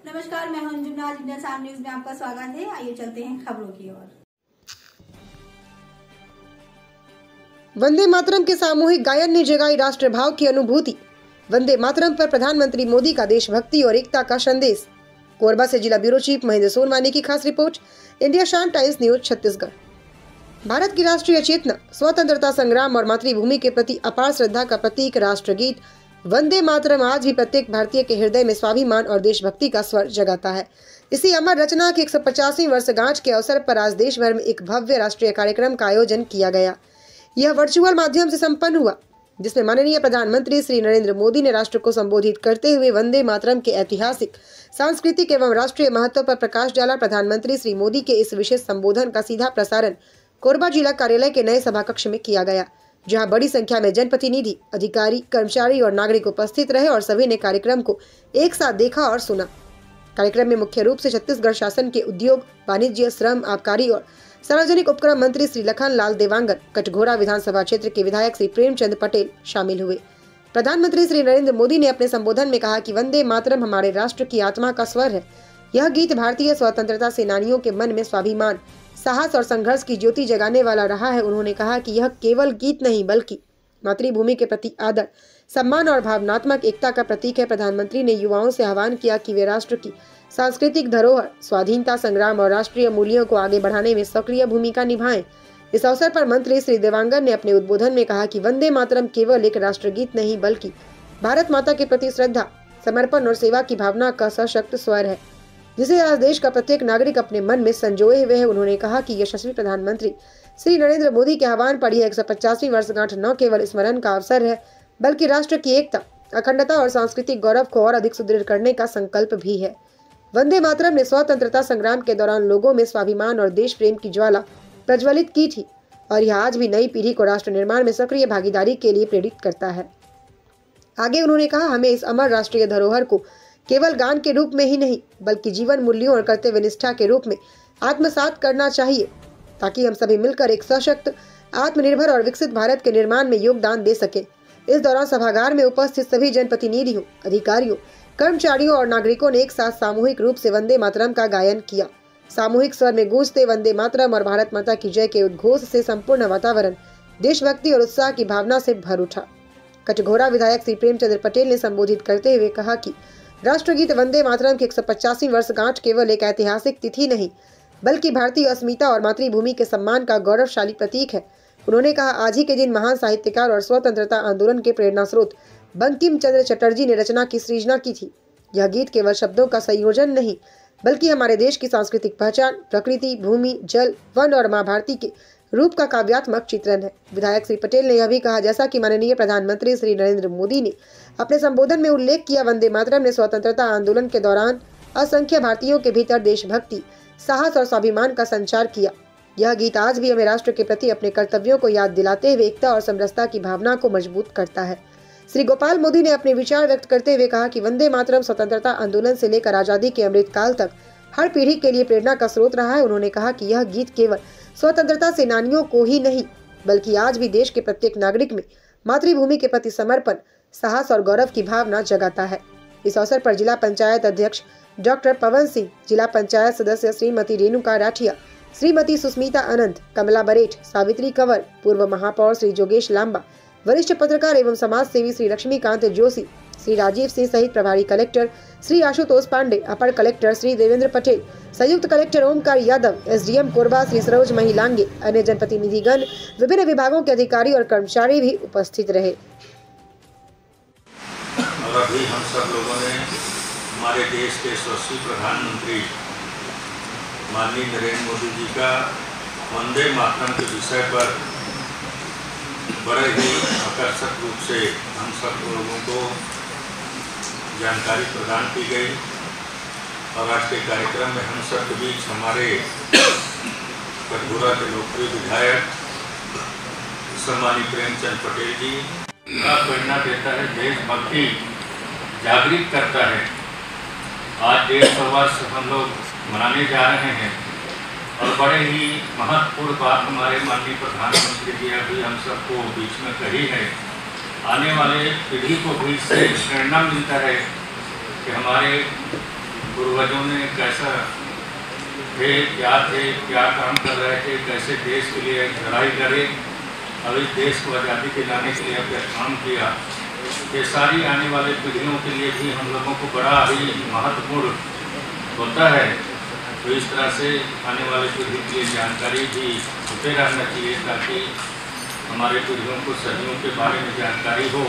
नमस्कार, मैं हूं अंजुना। आज इंडियन साम न्यूज में आपका स्वागत है। आइए चलते हैं खबरों की ओर। वंदे मातरम के सामूहिक गायन ने जगाई राष्ट्रभाव की अनुभूति। वंदे मातरम पर प्रधानमंत्री मोदी का देशभक्ति और एकता का संदेश। कोरबा से जिला ब्यूरो चीफ महेंद्र सोनवानी की खास रिपोर्ट। इंडिया शाम टाइम्स न्यूज छत्तीसगढ़। भारत की राष्ट्रीय चेतना, स्वतंत्रता संग्राम और मातृभूमि के प्रति अपार श्रद्धा का प्रतीक राष्ट्रगीत वंदे मातरम आज भी प्रत्येक भारतीय के हृदय में स्वाभिमान और देशभक्ति का स्वर जगाता है। इसी अमर रचना की 150वीं वर्षगांठ के अवसर पर आज देश भर में एक भव्य राष्ट्रीय कार्यक्रम का आयोजन किया गया। यह वर्चुअल माध्यम से संपन्न हुआ, जिसमें माननीय प्रधानमंत्री श्री नरेंद्र मोदी ने राष्ट्र को संबोधित करते हुए वंदे मातरम के ऐतिहासिक, सांस्कृतिक एवं राष्ट्रीय महत्व पर प्रकाश डाला। प्रधानमंत्री श्री मोदी के इस विशेष संबोधन का सीधा प्रसारण कोरबा जिला कार्यालय के नए सभा कक्ष में किया गया, जहां बड़ी संख्या में जनप्रतिनिधि, अधिकारी, कर्मचारी और नागरिक उपस्थित रहे और सभी ने कार्यक्रम को एक साथ देखा और सुना। कार्यक्रम में मुख्य रूप से छत्तीसगढ़ शासन के उद्योग, वाणिज्य, श्रम, आबकारी और सार्वजनिक उपक्रम मंत्री श्री लखन लाल देवांगन, कटघोरा विधानसभा क्षेत्र के विधायक श्री प्रेमचंद पटेल शामिल हुए। प्रधानमंत्री श्री नरेंद्र मोदी ने अपने संबोधन में कहा कि वंदे मातरम हमारे राष्ट्र की आत्मा का स्वर है। यह गीत भारतीय स्वतंत्रता सेनानियों के मन में स्वाभिमान, साहस और संघर्ष की ज्योति जगाने वाला रहा है। उन्होंने कहा कि यह केवल गीत नहीं बल्कि मातृभूमि के प्रति आदर, सम्मान और भावनात्मक एकता का प्रतीक है। प्रधानमंत्री ने युवाओं से आह्वान किया कि वे राष्ट्र की सांस्कृतिक धरोहर, स्वाधीनता संग्राम और राष्ट्रीय मूल्यों को आगे बढ़ाने में सक्रिय भूमिका निभाएं। इस अवसर पर मंत्री श्री देवांगन ने अपने उद्बोधन में कहा कि वंदे मातरम केवल एक राष्ट्रगीत नहीं बल्कि भारत माता के प्रति श्रद्धा, समर्पण और सेवा की भावना का सशक्त स्वर है, जिसे आज देश का प्रत्येक नागरिक अपने मन में संजोए हुए है। उन्होंने कहा कि यशस्वी प्रधानमंत्री श्री नरेंद्र मोदी के आह्वान पर यह 150वीं वर्षगांठ न केवल स्मरण का अवसर है, बल्कि राष्ट्र की एकता, अखंडता और सांस्कृतिक गौरव को और अधिक सुदृढ़ करने का संकल्प भी है। वंदे मातरम ने स्वतंत्रता संग्राम के दौरान लोगों में स्वाभिमान और देश प्रेम की ज्वाला प्रज्वलित की थी और यह आज भी नई पीढ़ी को राष्ट्र निर्माण में सक्रिय भागीदारी के लिए प्रेरित करता है। आगे उन्होंने कहा, हमें इस अमर राष्ट्रीय धरोहर को केवल गान के रूप में ही नहीं बल्कि जीवन मूल्यों और कर्तव्य निष्ठा के रूप में आत्मसात करना चाहिए, ताकि हम सभी मिलकर एक सशक्त, आत्मनिर्भर और विकसित भारत के निर्माण में योगदान दे सके। इस दौरान सभागार में उपस्थित सभी जनप्रतिनिधियों, अधिकारियों, कर्मचारियों और नागरिकों ने एक साथ सामूहिक रूप से वंदे मातरम का गायन किया। सामूहिक स्वर में गूंजते वंदे मातरम और भारत माता की जय के उद्घोष से संपूर्ण वातावरण देशभक्ति और उत्साह की भावना से भर उठा। कटघोरा विधायक श्री प्रेमचंद पटेल ने संबोधित करते हुए कहा कि राष्ट्रगीत वंदे मातरम की 150वीं वर्षगांठ केवल एक ऐतिहासिक तिथि नहीं बल्कि भारतीय अस्मिता और मातृभूमि के सम्मान का गौरवशाली प्रतीक है। उन्होंने कहा, आज ही के दिन महान साहित्यकार और स्वतंत्रता आंदोलन के प्रेरणा स्रोत बंकिम चंद्र चटर्जी ने रचना की सृजना की थी। यह गीत केवल शब्दों का संयोजन नहीं बल्कि हमारे देश की सांस्कृतिक पहचान, प्रकृति, भूमि, जल, वन और माँ भारती के रूप का काव्यात्मक चित्रण है। विधायक श्री पटेल ने यह भी कहा, जैसा कि माननीय प्रधानमंत्री श्री नरेंद्र मोदी ने अपने संबोधन में उल्लेख किया, वंदे मातरम ने स्वतंत्रता आंदोलन के दौरान असंख्य भारतीयों के भीतर देशभक्ति, साहस और स्वाभिमान का संचार किया। यह गीत आज भी हमें राष्ट्र के प्रति अपने कर्तव्यों को याद दिलाते हुए एकता और समरसता की भावना को मजबूत करता है। श्री गोपाल मोदी ने अपने विचार व्यक्त करते हुए कहा कि वंदे मातरम स्वतंत्रता आंदोलन से लेकर आजादी के अमृत काल तक हर पीढ़ी के लिए प्रेरणा का स्रोत रहा है। उन्होंने कहा कि यह गीत केवल स्वतंत्रता सेनानियों को ही नहीं बल्कि आज भी देश के प्रत्येक नागरिक में मातृभूमि के प्रति समर्पण, साहस और गौरव की भावना जगाता है। इस अवसर पर जिला पंचायत अध्यक्ष डॉक्टर पवन सिंह, जिला पंचायत सदस्य श्रीमती रेणुका राठिया, श्रीमती सुस्मिता अनंत, कमला बरेठ, सावित्री कंवर, पूर्व महापौर श्री जोगेश लांबा, वरिष्ठ पत्रकार एवं समाज सेवी श्री लक्ष्मीकांत जोशी, श्री राजीव सिंह सहित प्रभारी कलेक्टर श्री आशुतोष पांडे, अपर कलेक्टर श्री देवेंद्र पटेल, संयुक्त कलेक्टर ओमकार यादव, एसडीएम कोरबा श्री सरोज महिलांगे, अन्य जनप्रतिनिधिगण, विभिन्न विभागों के अधिकारी और कर्मचारी भी उपस्थित रहे। और अभी हम सब लोगों ने हमारे देश के यशस्वी प्रधानमंत्री माननीय नरेंद्र मोदी जी का वंदे मातरम के विषय पर बड़े ही आकर्षक रूप से हम सब लोगों को जानकारी प्रदान की गई और आज के कार्यक्रम में हम सब के बीच हमारे कटघोरा के लोकप्रिय विधायक सम्मानित प्रेमचंद पटेल जी का प्रेरणा देता है, देशभक्ति जागृत करता है। आज 150 वर्ष हम लोग मनाने जा रहे हैं और बड़े ही महत्वपूर्ण बात हमारे माननीय प्रधानमंत्री जी अभी हम सबको बीच में कही है। आने वाले पीढ़ी को भी इससे प्रेरणा मिलता है कि हमारे पूर्वजों ने कैसा थे, क्या काम कर रहे थे, कैसे देश के लिए लड़ाई करे और इस देश को आज़ादी दिलाने के लिए क्या काम किया, ये सारी आने वाले पीढ़ियों के लिए भी हम लोगों को बड़ा ही महत्वपूर्ण होता है। तो इस तरह से आने वाले पीढ़ी के लिए जानकारी भी होते रहना चाहिए ताकि हमारे पीढ़ियों को सदियों के बारे में जानकारी हो।